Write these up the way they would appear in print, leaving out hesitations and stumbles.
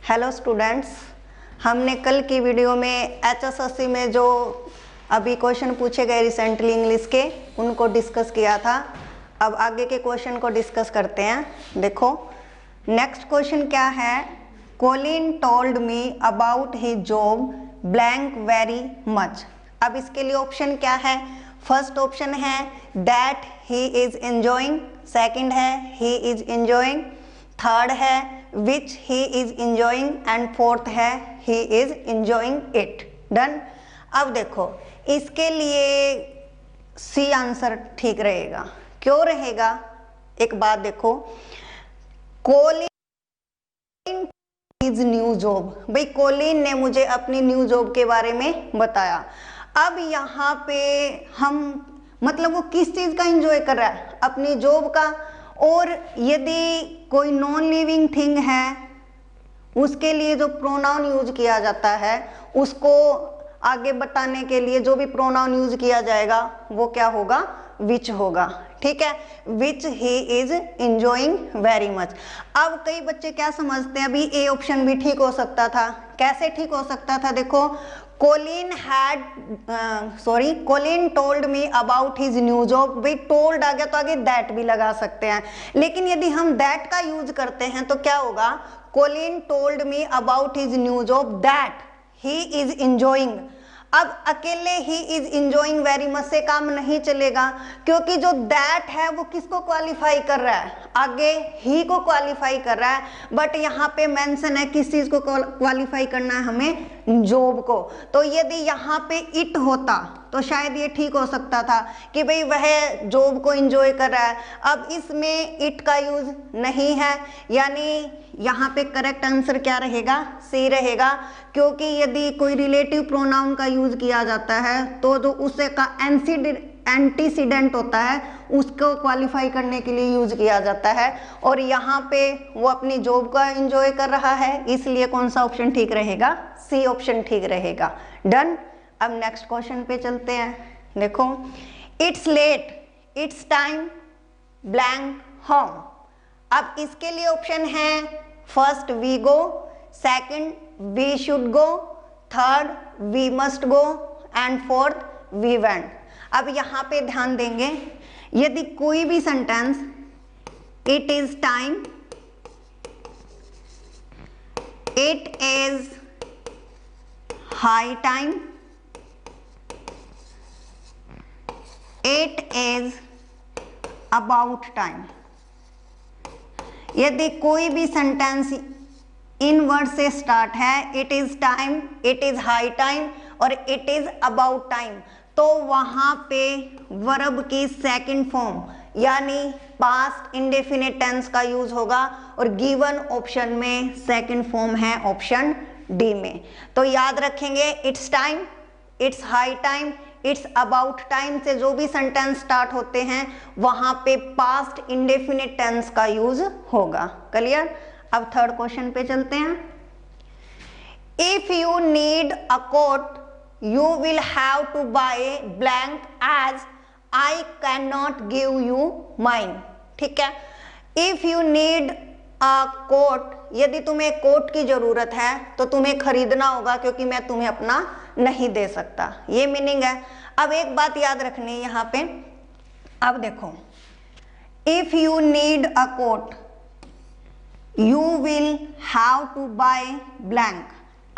Hello students, हमने कल की वीडियो में HSSC में जो अभी क्वेश्चन पूछे गए रिसेंटली इंग्लिश के उनको डिस्कस किया था। अब आगे के क्वेश्चन को डिस्कस करते हैं। देखो नेक्स्ट क्वेश्चन क्या है। Colin told me about his job blank very much. अब इसके लिए ऑप्शन क्या है। फर्स्ट ऑप्शन है that he is enjoying, second है ही इज एंजॉइंग, थर्ड है which he is enjoying and fourth है he is enjoying it। Done. अब देखो इसके लिए सी आंसर ठीक रहेगा। क्यों रहेगा, एक बात देखो, कोलिन इज न्यू जॉब, भाई कोलिन ने मुझे अपनी न्यू जॉब के बारे में बताया। अब यहाँ पे हम मतलब वो किस चीज का एंजॉय कर रहा है, अपनी जॉब का। और यदि कोई नॉन लिविंग थिंग है उसके लिए जो प्रोनाउन यूज किया जाता है उसको आगे बताने के लिए जो भी प्रोनाउन यूज किया जाएगा वो क्या होगा, विच होगा। ठीक है, which he is enjoying very much. अब कई बच्चे क्या समझते हैं, अभी ए ऑप्शन भी ठीक हो सकता था। कैसे ठीक हो सकता था, देखो Colin told me about his new job, भाई टोल्ड आ गया तो आगे दैट भी लगा सकते हैं। लेकिन यदि हम दैट का यूज करते हैं तो क्या होगा, Colin told me about his new job that he is enjoying. अब अकेले he is enjoying very much से काम नहीं चलेगा, क्योंकि जो दैट है वो किसको क्वालिफाई कर रहा है, आगे ही को क्वालिफाई कर रहा है। बट यहाँ पे मेंशन है किस चीज को क्वालिफाई करना है, हमें जॉब को। तो यदि यहाँ पे इट होता तो शायद ये ठीक हो सकता था कि भाई वह जॉब को एंजॉय कर रहा है। अब इसमें इट का यूज नहीं है, यानी यहाँ पे करेक्ट आंसर क्या रहेगा, सी रहेगा। क्योंकि यदि कोई रिलेटिव प्रोनाउन का यूज किया जाता है तो जो उसे का एंटीसीडेंट होता है उसको क्वालिफाई करने के लिए यूज किया जाता है। और यहाँ पे वो अपनी जॉब का एंजॉय कर रहा है, इसलिए कौन सा ऑप्शन ठीक रहेगा, सी ऑप्शन ठीक रहेगा। डन। अब नेक्स्ट क्वेश्चन पे चलते हैं। देखो it's late, it's time blank home. अब इसके लिए ऑप्शन है first we go, second we should go, third we must go and fourth we went. अब यहाँ पे ध्यान देंगे, यदि कोई भी sentence it is time, it is high time, it is about time, यदि कोई भी सेंटेंस इन वर्ड से स्टार्ट है, it is time, it is high time और इट इज अबाउट टाइम, तो वहां पे वर्ब की सेकंड फॉर्म यानी पास्ट इंडेफिनिट टेंस का यूज होगा। और गिवन ऑप्शन में सेकंड फॉर्म है ऑप्शन डी में। तो याद रखेंगे it's time, it's high time, it's about time से जो भी सेंटेंस स्टार्ट होते हैं वहां पे पास्ट इंडेफिनिट टेंस का यूज होगा। क्लियर। अब थर्ड क्वेश्चन पे चलते हैं। If you need a coat you will have to buy blank as I can not give you mine. ठीक है, if you need a coat, यदि तुम्हें कोट की जरूरत है तो तुम्हें खरीदना होगा क्योंकि मैं तुम्हें अपना नहीं दे सकता, ये मीनिंग है। अब एक बात याद रखनी है यहाँ पे। अब देखो if you need a coat you will have to buy blank.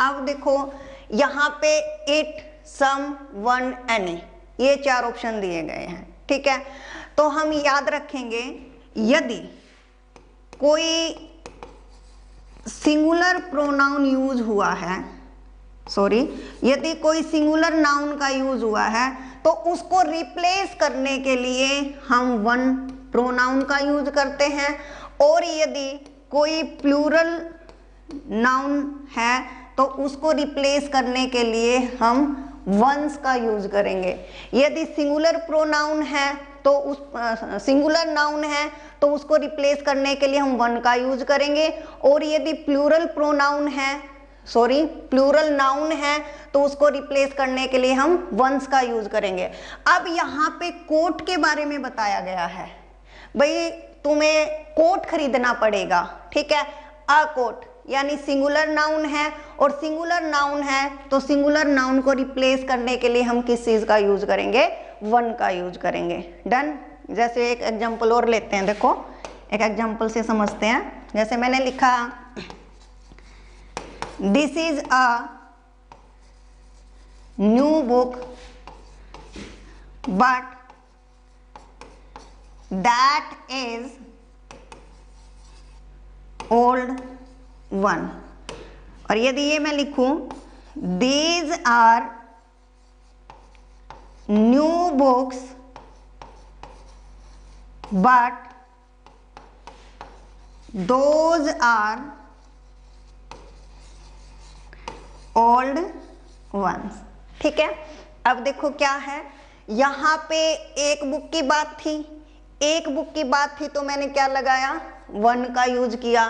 अब देखो यहाँ पे इट, सम, वन, एनी, ये चार ऑप्शन दिए गए हैं। ठीक है, तो हम याद रखेंगे यदि कोई सिंगुलर प्रोनाउन यूज हुआ है, यदि कोई सिंगुलर नाउन का यूज हुआ है तो उसको रिप्लेस करने के लिए हम वन प्रोनाउन का यूज करते हैं। और यदि कोई प्लूरल नाउन है तो उसको रिप्लेस करने के लिए हम वंस का यूज करेंगे। यदि सिंगुलर प्रोनाउन है तो उस सिंगुलर नाउन है तो उसको रिप्लेस करने के लिए हम वन का यूज करेंगे। और यदि प्लूरल प्रोनाउन है, प्लूरल नाउन है तो उसको रिप्लेस करने के लिए हम वंस का यूज करेंगे। अब यहाँ पे कोट के बारे में बताया गया है, भाई तुम्हें कोट खरीदना पड़ेगा। ठीक है, अ कोट यानी सिंगुलर नाउन है, और सिंगुलर नाउन है तो सिंगुलर नाउन को रिप्लेस करने के लिए हम किस चीज का यूज करेंगे, वन का यूज करेंगे। डन। जैसे एक एग्जांपल और लेते हैं, देखो एक एग्जांपल से समझते हैं। जैसे मैंने लिखा this is a new book but that is old one. और यदि ये मैं लिखूं these are new books but those are old ones. ठीक है। अब देखो क्या है, यहां पे एक बुक की बात थी, एक बुक की बात थी तो मैंने क्या लगाया, वन का यूज किया।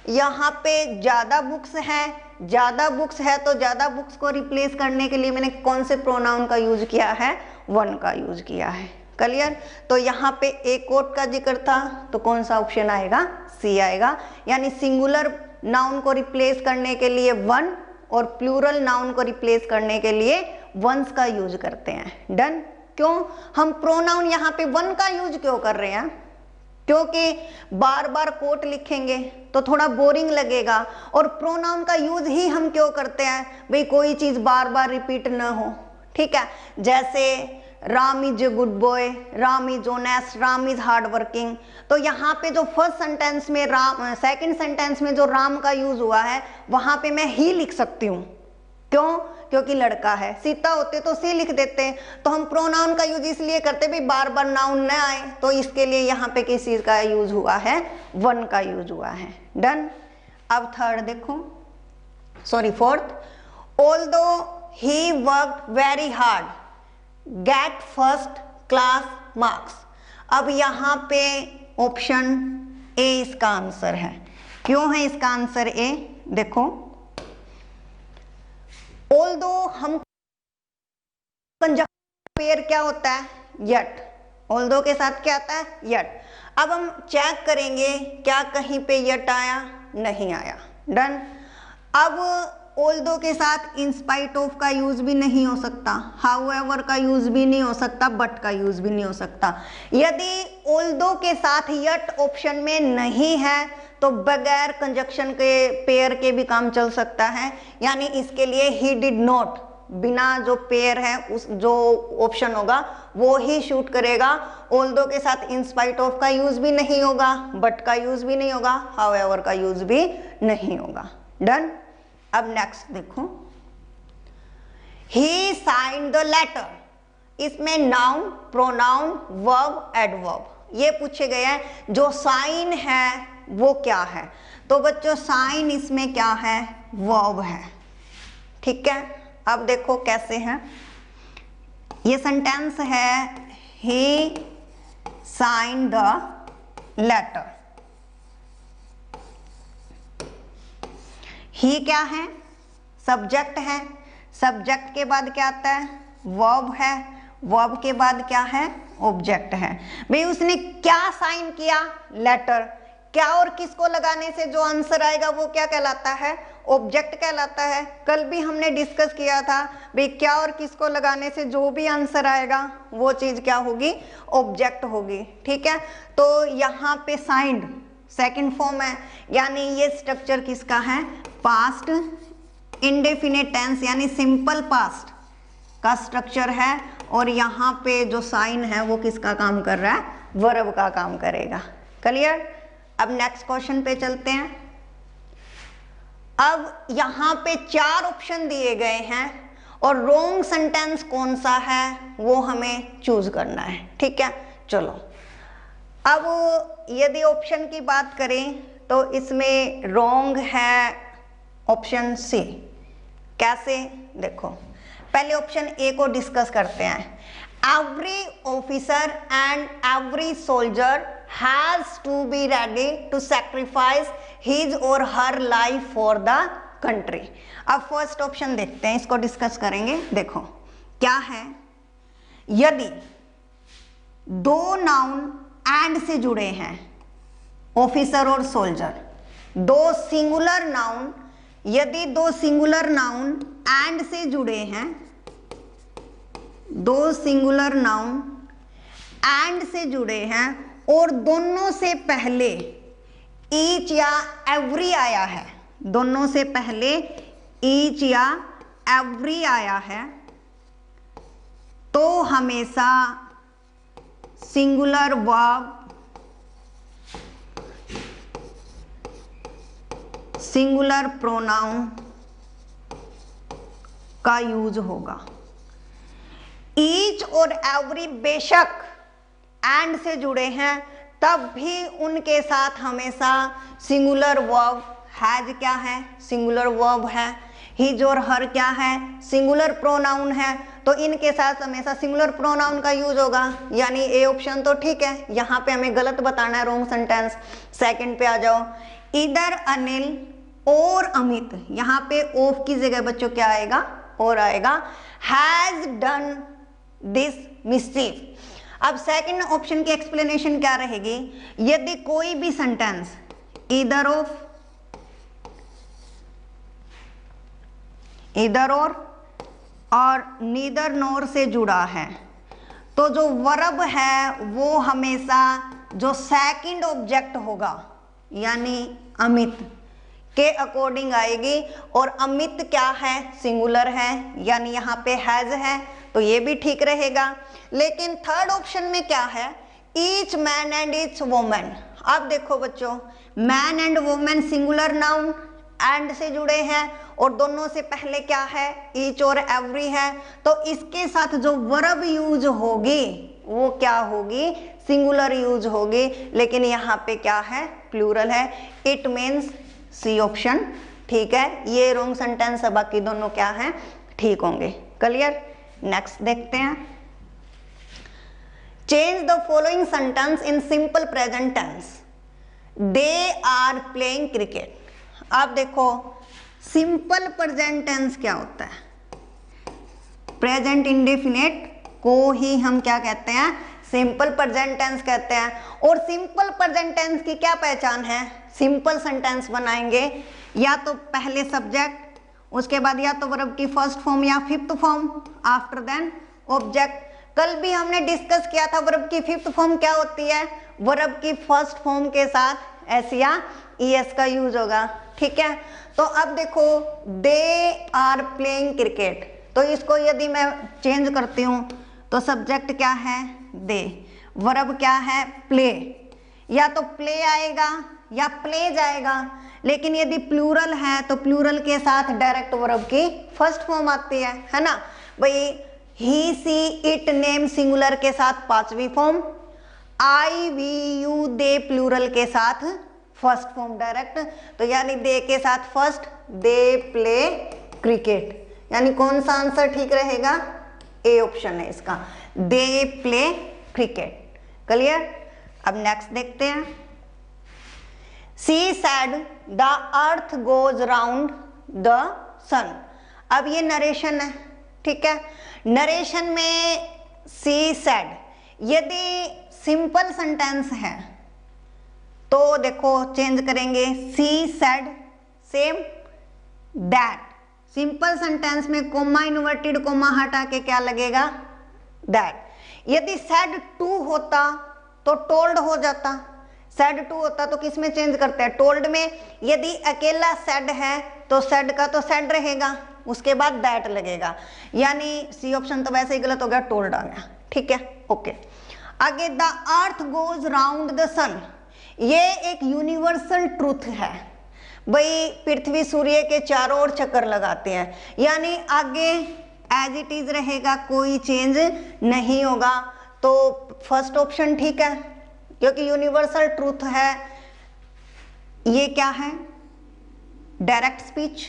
यहाँ पे ज्यादा बुक्स हैं, ज्यादा बुक्स है तो ज्यादा बुक्स को रिप्लेस करने के लिए मैंने कौन से प्रोनाउन का यूज किया है, वन का यूज किया है। क्लियर। तो यहाँ पे एक कोट का जिक्र था तो कौन सा ऑप्शन आएगा, सी आएगा। यानी सिंगुलर नाउन को रिप्लेस करने के लिए वन और प्लूरल नाउन को रिप्लेस करने के लिए वंस का यूज करते हैं। डन। क्यों हम प्रोनाउन यहाँ पे वन का यूज क्यों कर रहे हैं, क्योंकि बार बार कोट लिखेंगे तो थोड़ा बोरिंग लगेगा, और प्रोनाउन का यूज ही हम क्यों करते हैं भाई, कोई चीज बार बार रिपीट न हो। ठीक है। जैसे Ram is a good boy, Ram is honest, Ram is hard working. तो यहाँ पे जो फर्स्ट सेंटेंस में राम, सेकंड सेंटेंस में जो राम का यूज हुआ है वहां पे मैं ही लिख सकती हूँ। क्यों, क्योंकि लड़का है। सीता होते तो सी लिख देते। तो हम प्रोनाउन का यूज इसलिए करते भी बार बार नाउन न आए, तो इसके लिए यहाँ पे किस चीज का यूज हुआ है, वन का यूज हुआ है। डन। अब थर्ड देखो, sorry fourth, although he worked very hard get first class marks. अब यहाँ पे ऑप्शन ए इसका आंसर है। क्यों है इसका आंसर ए, देखो ऑल्दो हम पेयर क्या होता है, यट। ऑल्दो के साथ क्या आता है, यट। अब हम चेक करेंगे क्या कहीं पे यट आया, नहीं आया। डन। अब ऑल्दो के साथ इन स्पाइट ऑफ का यूज भी नहीं हो सकता, हाउएवर का यूज भी नहीं हो सकता, बट का यूज भी नहीं हो सकता। यदि ऑल्दो के साथ यट ऑप्शन में नहीं है तो बगैर कंजक्शन के पेयर के भी काम चल सकता है। यानी इसके लिए ही डिड नॉट, बिना जो पेयर है उस जो ऑप्शन होगा वो ही शूट करेगा। ऑल्दो के साथ इन स्पाइट ऑफ का यूज भी नहीं होगा, बट का यूज भी नहीं होगा, हाउएवर का यूज भी नहीं होगा। डन। अब नेक्स्ट देखो, ही साइंड द लेटर। इसमें नाउन, प्रोनाउन, वर्ब, एडवर्ब ये पूछे गए हैं। जो साइन है वो क्या है, तो बच्चों साइन इसमें क्या है, वर्ब है। ठीक है। अब देखो कैसे है, ये सेंटेंस है ही साइन द लेटर। ही क्या है, सब्जेक्ट है। सब्जेक्ट के बाद क्या आता है, वर्ब है। वर्ब के बाद क्या है, ऑब्जेक्ट है। भाई उसने क्या साइन किया, लेटर। क्या और किसको लगाने से जो आंसर आएगा वो क्या कहलाता है, ऑब्जेक्ट कहलाता है। कल भी हमने डिस्कस किया था भाई क्या और किसको लगाने से जो भी आंसर आएगा वो चीज क्या होगी, ऑब्जेक्ट होगी। ठीक है। तो यहाँ पे साइंड सेकंड फॉर्म है, यानी ये स्ट्रक्चर किसका है, पास्ट इंडेफिनिट टेंस यानी सिंपल पास्ट का स्ट्रक्चर है। और यहाँ पे जो साइन है वो किसका काम कर रहा है, वर्ब का काम करेगा। क्लियर। अब नेक्स्ट क्वेश्चन पे चलते हैं। अब यहाँ पे 4 ऑप्शन दिए गए हैं और रॉन्ग सेंटेंस कौन सा है वो हमें चूज करना है। ठीक है। चलो अब यदि ऑप्शन की बात करें तो इसमें रॉन्ग है ऑप्शन सी। कैसे, देखो पहले ऑप्शन ए को डिस्कस करते हैं। Every officer and every soldier has to be ready to sacrifice his or her life for the country. अब फर्स्ट ऑप्शन देखते हैं, इसको डिस्कस करेंगे। देखो क्या है, यदि 2 नाउन एंड से जुड़े हैं, ऑफिसर और सोल्जर, दो सिंगुलर नाउन, यदि दो सिंगुलर नाउन एंड से जुड़े हैं, दो सिंगुलर नाउन एंड से जुड़े हैं और दोनों से पहले ईच या एवरी आया है, दोनों से पहले ईच या एवरी आया है, तो हमेशा सिंगुलर वर्ब, सिंगुलर प्रोनाउन का यूज होगा। ईच और एवरी बेशक एंड से जुड़े हैं, तब भी उनके साथ हमेशा सिंगुलर वर्ब हैज क्या है, सिंगुलर वर्ब है। हिज और हर क्या है, सिंगुलर प्रोनाउन है, तो इनके साथ हमेशा सिंगुलर प्रोनाउन का यूज होगा, यानी ए ऑप्शन तो ठीक है। यहाँ पे हमें गलत बताना है, रॉन्ग सेंटेंस। सेकंड पे आ जाओ, इधर अनिल और अमित, यहाँ पे ऑफ की जगह बच्चों क्या आएगा, और आएगा, हैज डन दिस मिस्चीफ। अब सेकंड ऑप्शन की एक्सप्लेनेशन क्या रहेगी, यदि कोई भी सेंटेंस इधर ऑफ, इधर और नीदर नोर से जुड़ा है, तो जो वर्ब है वो हमेशा जो सेकंड ऑब्जेक्ट होगा, यानी अमित के अकॉर्डिंग आएगी, और अमित क्या है, सिंगुलर है, यानी यहाँ पे हैज है, तो ये भी ठीक रहेगा। लेकिन थर्ड ऑप्शन में क्या है, each man and each women. अब देखो बच्चों, man and women singular noun and से जुड़े हैं और दोनों से पहले क्या है, ईच और एवरी है, तो इसके साथ जो वर्ब यूज होगी वो क्या होगी, सिंगुलर यूज होगी। लेकिन यहाँ पे क्या है, प्लूरल है, इट मीन्स सी ऑप्शन ठीक है। ये रॉन्ग सेंटेंस है, बाकी दोनों क्या है, ठीक होंगे। क्लियर। नेक्स्ट देखते हैं, change the following sentence in simple present tense, they are playing cricket. आप देखो सिंपल प्रेजेंट टेंस क्या होता है, प्रेजेंट इंडेफिनिट को ही हम क्या कहते हैं, सिंपल प्रेजेंट टेंस कहते हैं। और सिंपल प्रेजेंट टेंस की क्या पहचान है, सिंपल सेंटेंस बनाएंगे या तो पहले सब्जेक्ट, उसके बाद या तो वर्ब की फर्स्ट फॉर्म या fifth form, after then object. कल भी हमने डिस्कस किया था वर्ब की फिफ्थ फॉर्म क्या होती है, वर्ब की फर्स्ट फॉर्म के साथ एस या ईएस का यूज होगा, ठीक है। तो अब देखो, दे आर प्लेइंग क्रिकेट, तो इसको यदि मैं चेंज करती हूँ तो सब्जेक्ट क्या है, दे, वर्ब क्या है, प्ले, या तो प्ले आएगा या प्ले जाएगा। लेकिन यदि प्लूरल है तो प्लूरल के साथ डायरेक्ट वर्ब की फर्स्ट फॉर्म आती है ना भाई। He she it name singular के साथ पांचवी form, I we you they plural के साथ फर्स्ट फॉर्म डायरेक्ट, तो यानी दे के साथ फर्स्ट, दे प्ले क्रिकेट, यानी कौन सा आंसर ठीक रहेगा, ए ऑप्शन है इसका, दे प्ले क्रिकेट। क्लियर। अब नेक्स्ट देखते हैं, she said the earth goes round the sun. अब ये नरेशन है, ठीक है। नरेशन में सी सैड, यदि सिंपल सेंटेंस है तो देखो चेंज करेंगे, she said same that. Simple sentence में कोमा इन्वर्टेड कोमा हटा के क्या लगेगा, दैट। यदि सैड टू होता तो टोल्ड हो जाता, सैड टू होता तो किस में चेंज करते हैं, टोल्ड में। यदि अकेला सैड है तो सैड का तो सैड रहेगा, उसके बाद दैट लगेगा, यानी सी ऑप्शन तो वैसे ही गलत हो गया, टोल्ड आ गया, ठीक है। ओके, आगे, the earth goes round the sun, ये एक यूनिवर्सल ट्रूथ है भाई, पृथ्वी सूर्य के चारों ओर चक्कर लगाते हैं, यानी आगे एज इट इज रहेगा, कोई चेंज नहीं होगा। तो फर्स्ट ऑप्शन ठीक है, क्योंकि यूनिवर्सल ट्रूथ है। ये क्या है, डायरेक्ट स्पीच,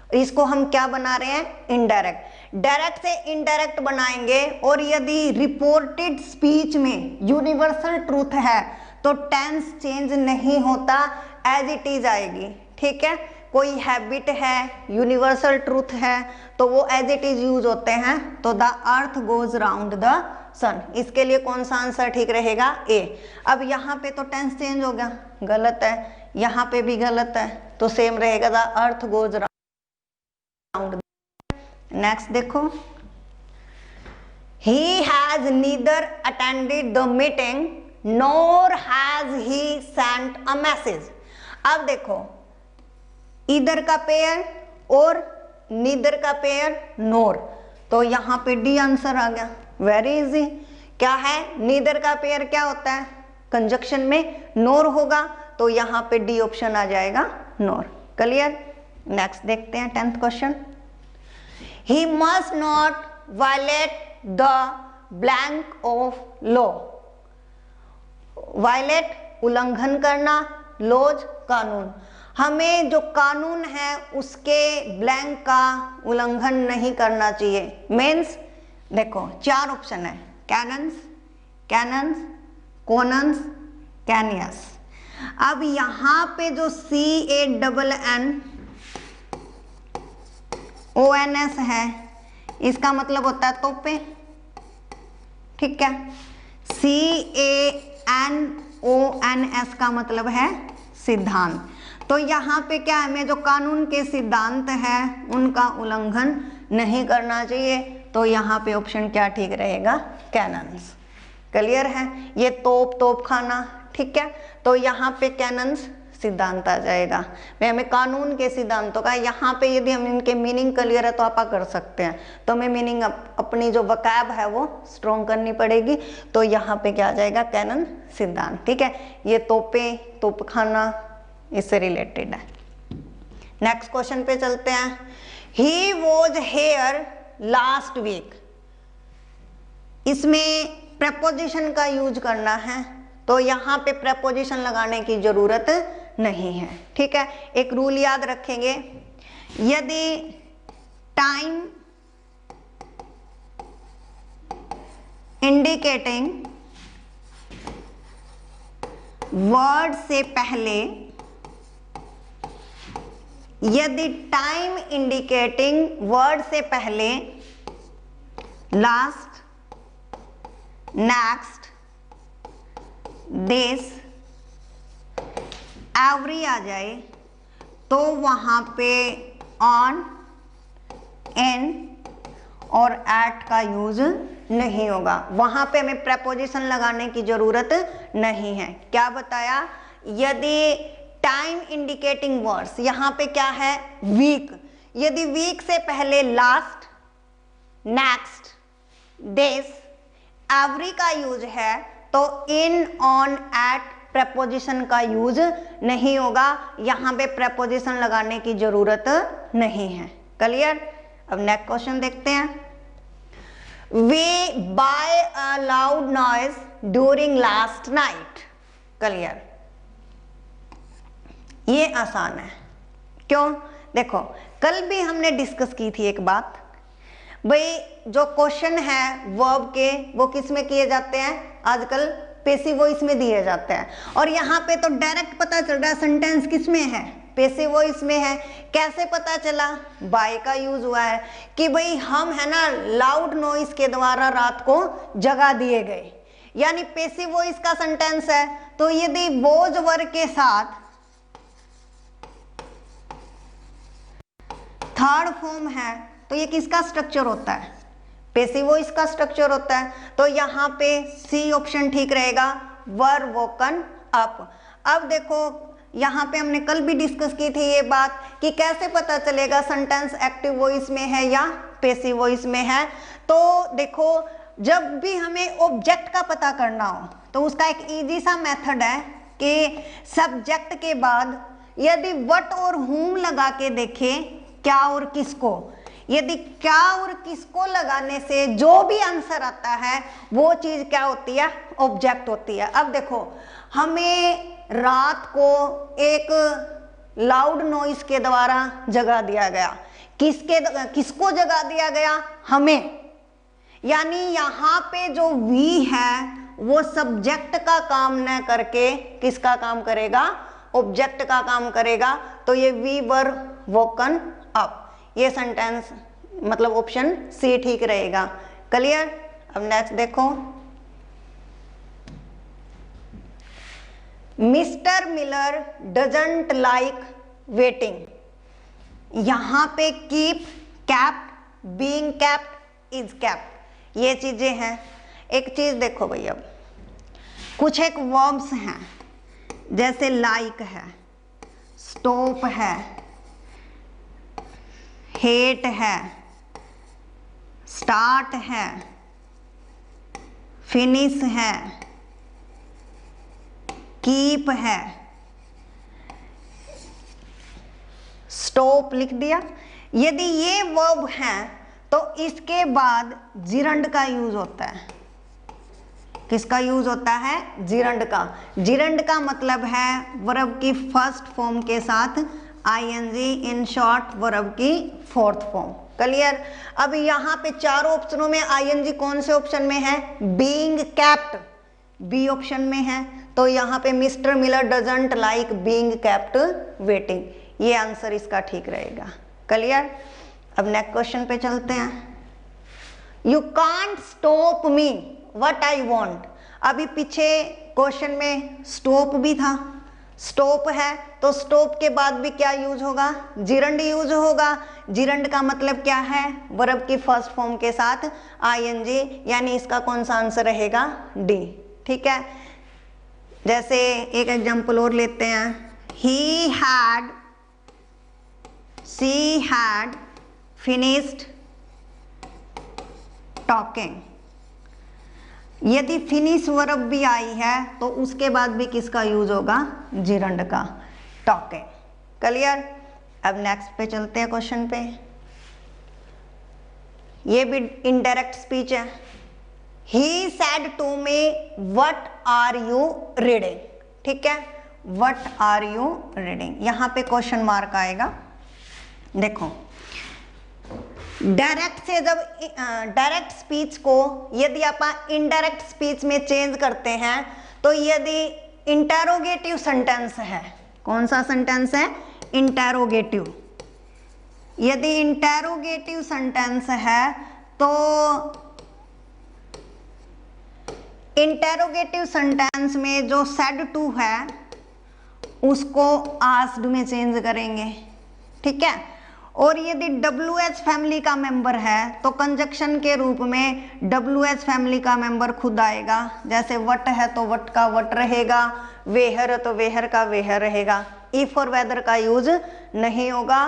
इसको हम क्या बना रहे हैं, इनडायरेक्ट। डायरेक्ट से इनडायरेक्ट बनाएंगे, और यदि रिपोर्टेड स्पीच में यूनिवर्सल ट्रूथ है तो टेंस चेंज नहीं होता, एज इट इज आएगी, ठीक है। कोई हैबिट है, यूनिवर्सल ट्रूथ है, तो वो एज इट इज यूज होते हैं। तो the earth goes round the sun, इसके लिए कौन सा आंसर ठीक रहेगा, ए। अब यहाँ पे तो टेंस चेंज हो गया, गलत है, यहाँ पे भी गलत है, तो सेम रहेगा the earth goes round. Next देखो, he has neither attended the meeting nor has he sent a message। अब देखो इधर का पेयर और नीदर का पेयर नोर, तो यहाँ पे डी आंसर आ गया, वेरी इजी। क्या है, नीदर का पेयर क्या होता है, कंजक्शन में नोर होगा, तो यहाँ पे डी ऑप्शन आ जाएगा नोर। क्लियर। नेक्स्ट देखते हैं 10th question, he must not violate the blank of law। Violate उल्लंघन करना, लॉज कानून, हमें जो कानून है उसके ब्लैंक का उल्लंघन नहीं करना चाहिए। मीन्स देखो 4 ऑप्शन है, कैनन्स, कैनन्स, कॉनन्स, कैनियस। अब यहाँ पे जो CANNONS है, इसका मतलब होता है तोपे, ठीक है। CANONS का मतलब है सिद्धांत। तो यहाँ पे क्या है, हमें जो कानून के सिद्धांत है उनका उल्लंघन नहीं करना चाहिए, तो यहाँ पे ऑप्शन क्या ठीक रहेगा, कैनन्स। क्लियर है, ये तोप खाना, ठीक है, तो यहाँ पे कैनन्स सिद्धांत आ जाएगा। मैं हमें कानून के सिद्धांतों का, यहाँ पे यदि हम इनके मीनिंग क्लियर है तो आप कर सकते हैं, तो हमें मीनिंग अपनी जो वकाब है वो स्ट्रॉन्ग करनी पड़ेगी, तो यहाँ पे क्या आ जाएगा, कैनन सिद्धांत, ठीक है। ये तोप खाना इससे रिलेटेड है। नेक्स्ट क्वेश्चन पे चलते हैं, he was here last week. इसमें प्रपोजिशन का यूज करना है, तो यहाँ पे प्रपोजिशन लगाने की जरूरत नहीं है, ठीक है। एक रूल याद रखेंगे, यदि टाइम इंडिकेटिंग वर्ड से पहले, यदि टाइम इंडिकेटिंग वर्ड से पहले लास्ट, नेक्स्ट, दिस, एवरी आ जाए, तो वहां पे ऑन, इन और एट का यूज नहीं होगा, वहां पे हमें प्रपोजिशन लगाने की जरूरत नहीं है। क्या बताया, यदि टाइम इंडिकेटिंग वर्ड्स, यहां पे क्या है, वीक, यदि वीक से पहले लास्ट, नेक्स्ट, दिस, एवरी का यूज है, तो इन, ऑन, एट प्रपोजिशन का यूज नहीं होगा, यहां पे प्रपोजिशन लगाने की जरूरत नहीं है। क्लियर। अब नेक्स्ट क्वेश्चन देखते हैं, we by a loud noise during last night. Clear, ये आसान है, क्यों, देखो कल भी हमने डिस्कस की थी एक बात, भाई जो क्वेश्चन है वर्ब के वो किस में किए जाते हैं, आजकल पैसिव वॉइस में दिए जाते हैं, और यहाँ पे तो डायरेक्ट पता चल रहा है सेंटेंस किस में है, पैसिव वॉइस में है। कैसे पता चला, बाय का यूज हुआ है कि भाई हम है ना लाउड नॉइस के द्वारा रात को जगा दिए गए, यानी पैसिव वॉइस का सेंटेंस है, तो यदि वॉज वर्ब के साथ थर्ड फॉर्म है तो ये किसका स्ट्रक्चर होता है, पैसिव वॉइस का स्ट्रक्चर होता है, तो यहाँ पे सी ऑप्शन ठीक रहेगा, वर वोकन अप। अब देखो यहाँ पे हमने कल भी डिस्कस की थी ये बात कि कैसे पता चलेगा सेंटेंस एक्टिव वॉइस में है या पैसिव वॉइस में है। तो देखो जब भी हमें ऑब्जेक्ट का पता करना हो तो उसका एक इजी सा मेथड है कि सब्जेक्ट के बाद यदि व्हाट और whom लगा के देखें, क्या और किसको, यदि क्या और किसको लगाने से जो भी आंसर आता है वो चीज क्या होती है, ऑब्जेक्ट होती है। अब देखो हमें रात को एक लाउड नॉइस के द्वारा जगा दिया गया, किसको जगा दिया गया, हमें, यानी यहाँ पे जो वी है वो सब्जेक्ट का काम न करके किसका काम करेगा, ऑब्जेक्ट का काम करेगा, तो ये वी वर वोकन अप, ये सेंटेंस मतलब ऑप्शन सी ठीक रहेगा। क्लियर। अब नेक्स्ट देखो, mister Miller doesn't like waiting. यहां पे keep, kept, being kept, is kept, ये चीजें हैं। एक चीज देखो भाई, अब कुछ एक वर्ब्स हैं जैसे लाइक है, स्टॉप है, हेट है, स्टार्ट है, फिनिश है, कीप है, स्टॉप लिख दिया। यदि ये वर्ब हैं तो इसके बाद जिरंड का यूज होता है। किसका यूज होता है? जिरंड का। जिरंड का मतलब है वर्ब की फर्स्ट फॉर्म के साथ आईएनजी, इन शॉर्ट वर्ब की फोर्थ फॉर्म। क्लियर? अब यहाँ पे चारों ऑप्शनों में आईएनजी कौन से ऑप्शन में है? बीइंग कैप्ट बी ऑप्शन में है, तो यहाँ पे mister Miller doesn't like being kept waiting, ये आंसर इसका ठीक रहेगा। क्लियर? अब नेक्स्ट क्वेश्चन पे चलते हैं। You can't stop me what I want. अभी पीछे क्वेश्चन में स्टॉप भी था, स्टॉप है तो स्टॉप के बाद भी क्या यूज होगा? जिरंड यूज होगा। जिरंड का मतलब क्या है? वर्ब की फर्स्ट फॉर्म के साथ आईएनजी, यानी इसका कौन सा आंसर रहेगा? डी। ठीक है, जैसे एक एग्जांपल और लेते हैं। He had, she had finished talking. यदि फिनिश वर्ब भी आई है तो उसके बाद भी किसका यूज होगा? जिरंड का, टॉकिंग। क्लियर? अब नेक्स्ट पे चलते हैं क्वेश्चन पे। ये भी इनडायरेक्ट स्पीच है। He said to me what are you reading. ठीक है, व्हाट आर यू रीडिंग, यहां पे क्वेश्चन मार्क आएगा। देखो, डायरेक्ट से जब डायरेक्ट स्पीच को यदि आप इनडायरेक्ट स्पीच में चेंज करते हैं तो यदि इंटेरोगेटिव सेंटेंस है, कौन सा सेंटेंस है? इंटेरोगेटिव। यदि इंटेरोगेटिव सेंटेंस है तो इंटेरोगेटिव सेंटेंस में जो सेड टू है उसको आस्क्ड में चेंज करेंगे। ठीक है, और यदि WH फैमिली का मेंबर है तो कंजक्शन के रूप में WH फैमिली का मेंबर खुद आएगा। जैसे वट है तो वट का वट रहेगा, वेहर है तो वेहर का वेहर रहेगा। इफ और वेदर का यूज नहीं होगा।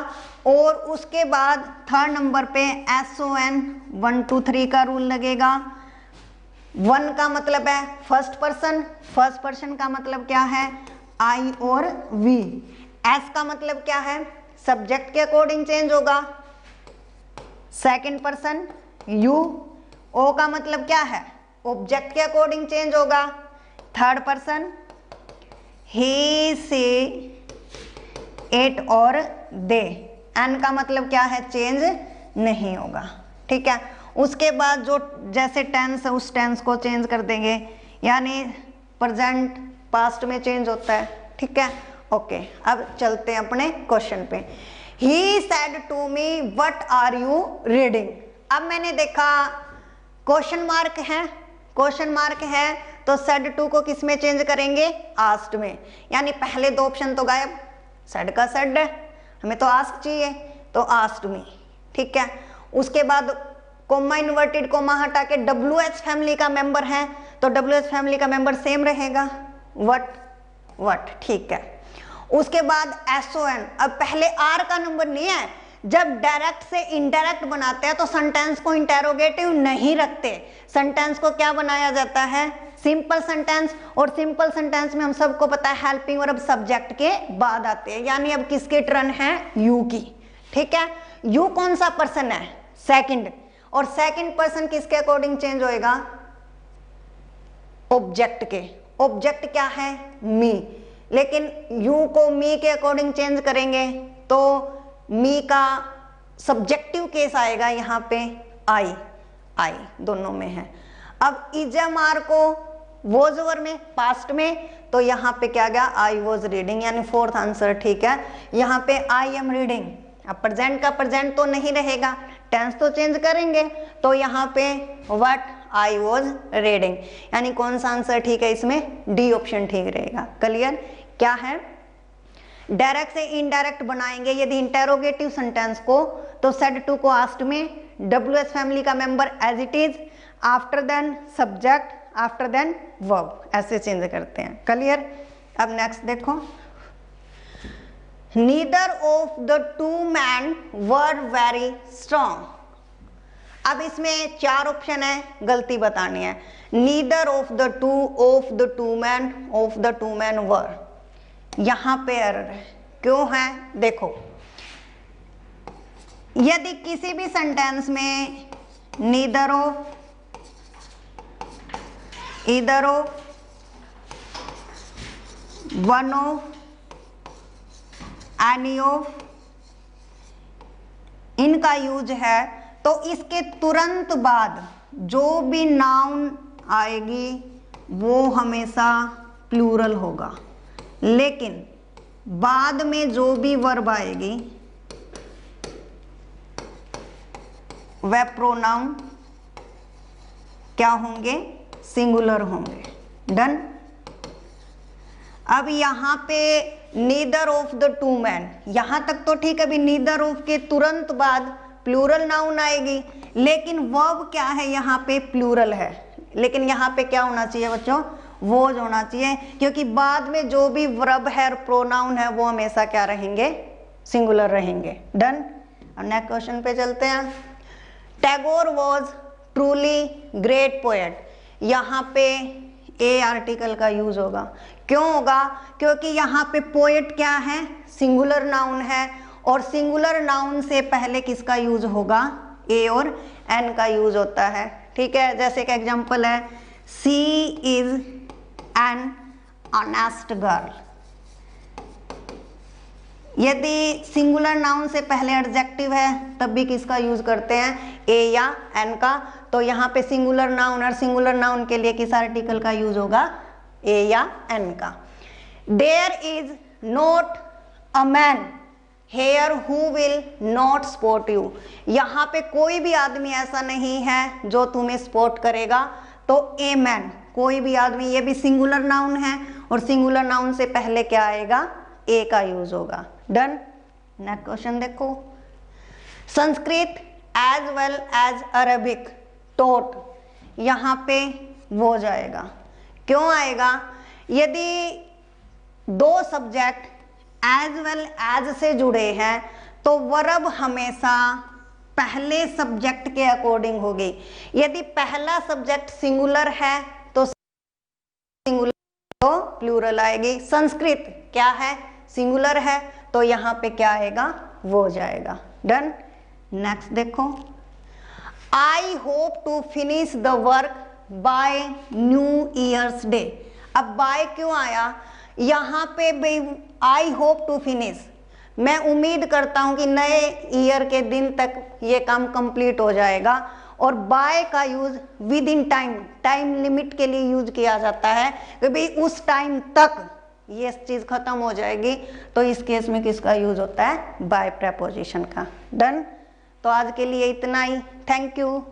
और उसके बाद थर्ड नंबर पे SON 1 2 3 का रूल लगेगा। 1 का मतलब है फर्स्ट पर्सन, फर्स्ट पर्सन का मतलब क्या है? आई और वी। एस का मतलब क्या है? सब्जेक्ट के अकॉर्डिंग चेंज होगा, सेकंड पर्सन यू। ओ का मतलब क्या है? ऑब्जेक्ट के अकॉर्डिंग चेंज होगा, third person he, she, it और दे। एन का मतलब क्या है? चेंज नहीं होगा। ठीक है, उसके बाद जो जैसे टेंस है उस टेंस को चेंज कर देंगे, यानी प्रेजेंट पास्ट में चेंज होता है। ठीक है, ओके। अब चलते हैं अपने क्वेश्चन पे। He said to me what are you reading. अब मैंने देखा क्वेश्चन मार्क है, क्वेश्चन मार्क है तो सैड टू को किस में चेंज करेंगे? आस्क्ड में, यानी पहले दो ऑप्शन तो गायब, सैड का सैड है, हमें तो आस्क चाहिए तो आस्क्ड मी। ठीक है, उसके बाद कोमा इन्वर्टेड कोमा हटा के WH फैमिली का मेंबर है तो WH फैमिली का मेंबर सेम रहेगा, व्हाट व्हाट। ठीक है, उसके बाद SON। अब पहले आर का नंबर नहीं है, जब डायरेक्ट से इनडायरेक्ट बनाते हैं तो सेंटेंस को इंटेरोगेटिव नहीं रखते, सेंटेंस को क्या बनाया जाता है? Simple sentence. और सिंपल सेंटेंस में हम सबको पता है हेल्पिंग वर्ब सब्जेक्ट के बाद आते हैं, यानी अब किसके टर्न है? यू की। ठीक है, यू कौन सा पर्सन है? सेकंड। और सेकंड पर्सन किसके अकॉर्डिंग चेंज होएगा? ऑब्जेक्ट के। ऑब्जेक्ट क्या है? मी। लेकिन यू को मी के अकॉर्डिंग चेंज करेंगे तो मी का सब्जेक्टिव केस आएगा, यहाँ पे आई, आई दोनों में है। अब इजमार को वॉज ओवर में, पास्ट में, तो यहाँ पे क्या गया? आई वॉज रीडिंग, यानी फोर्थ आंसर ठीक है। यहाँ पे आई एम रीडिंग। अब प्रेजेंट का प्रेजेंट तो नहीं रहेगा, टेंस तो चेंज करेंगे, तो यहाँ पे व्हाट आई वॉज रीडिंग, यानी कौन सा आंसर ठीक है इसमें, डी ऑप्शन ठीक रहेगा। क्लियर? क्या है, डायरेक्ट से इनडायरेक्ट बनाएंगे यदि इंटेरोगेटिव सेंटेंस को, तो सेड टू को आस्क्ड में WH फैमिली का member as it is, after then subject, after then verb, ऐसे चेंज करते हैं। क्लियर? अब नेक्स्ट देखो, neither of the two man were very strong. अब इसमें 4 ऑप्शन है, गलती बतानी है। Neither of the two man were, यहां पे एरर है। क्यों है? देखो, यदि किसी भी सेंटेंस में neither of, either of, one of, any of, इनका यूज है, तो इसके तुरंत बाद जो भी नाउन आएगी वो हमेशा प्लूरल होगा, लेकिन बाद में जो भी वर्ब आएगी वह प्रोनाउन क्या होंगे, सिंगुलर होंगे। डन? अब यहां पे neither of the two man, यहां तक तो ठीक है, अभी नीदर ऑफ के तुरंत बाद प्लूरल नाउन आएगी, लेकिन वर्ब क्या है, यहाँ पे प्लूरल है, लेकिन यहाँ पे क्या होना चाहिए बच्चों, वोज होना चाहिए, क्योंकि बाद में जो भी वर्ब है और प्रोनाउन है वो हमेशा क्या रहेंगे, सिंगुलर रहेंगे। डन? अब नेक्स्ट क्वेश्चन पे चलते हैं। Tagore was truly great poet, यहाँ पे ए आर्टिकल का यूज होगा। क्यों होगा? क्योंकि यहाँ पे पोएट क्या है, सिंगुलर नाउन है, और सिंगुलर नाउन से पहले किसका यूज होगा, ए और एन का यूज होता है। ठीक है, जैसे कि एग्जांपल है, सी इज एन ऑनेस्ट गर्ल। यदि सिंगुलर नाउन से पहले एडजेक्टिव है तब भी किसका यूज करते हैं, ए या एन का। तो यहाँ पे सिंगुलर नाउन और सिंगुलर नाउन के लिए किस आर्टिकल का यूज होगा, ए या एन का। There is not a man here who will not support you, यहाँ पे कोई भी आदमी ऐसा नहीं है जो तुम्हें सपोर्ट करेगा, तो ए मैन, कोई भी आदमी, ये भी सिंगुलर नाउन है, और सिंगुलर नाउन से पहले क्या आएगा, ए का यूज होगा। डन? नेक्स्ट क्वेश्चन देखो, Sanskrit as well as Arabic taught, यहाँ पे वो जाएगा। क्यों आएगा? यदि दो सब्जेक्ट एज वेल एज से जुड़े हैं तो वर्ब हमेशा पहले सब्जेक्ट के अकॉर्डिंग होगी। यदि पहला सब्जेक्ट सिंगुलर है तो सिंगुलर, तो प्लूरल आएगी। संस्कृत क्या है, सिंगुलर है, तो यहाँ पे क्या आएगा, वो जाएगा। डन? नेक्स्ट देखो, I hope to finish the work by new years day. अब बाय क्यों आया यहाँ पे, आई होप टू फिनिश, मैं उम्मीद करता हूं कि नए ईयर के दिन तक ये काम कंप्लीट हो जाएगा, और बाय का use with in time, time limit के लिए यूज किया जाता है कि भाई उस टाइम तक ये चीज खत्म हो जाएगी, तो इस केस में किसका यूज होता है, बाय प्रेपोजिशन का। डन? तो आज के लिए इतना ही, थैंक यू।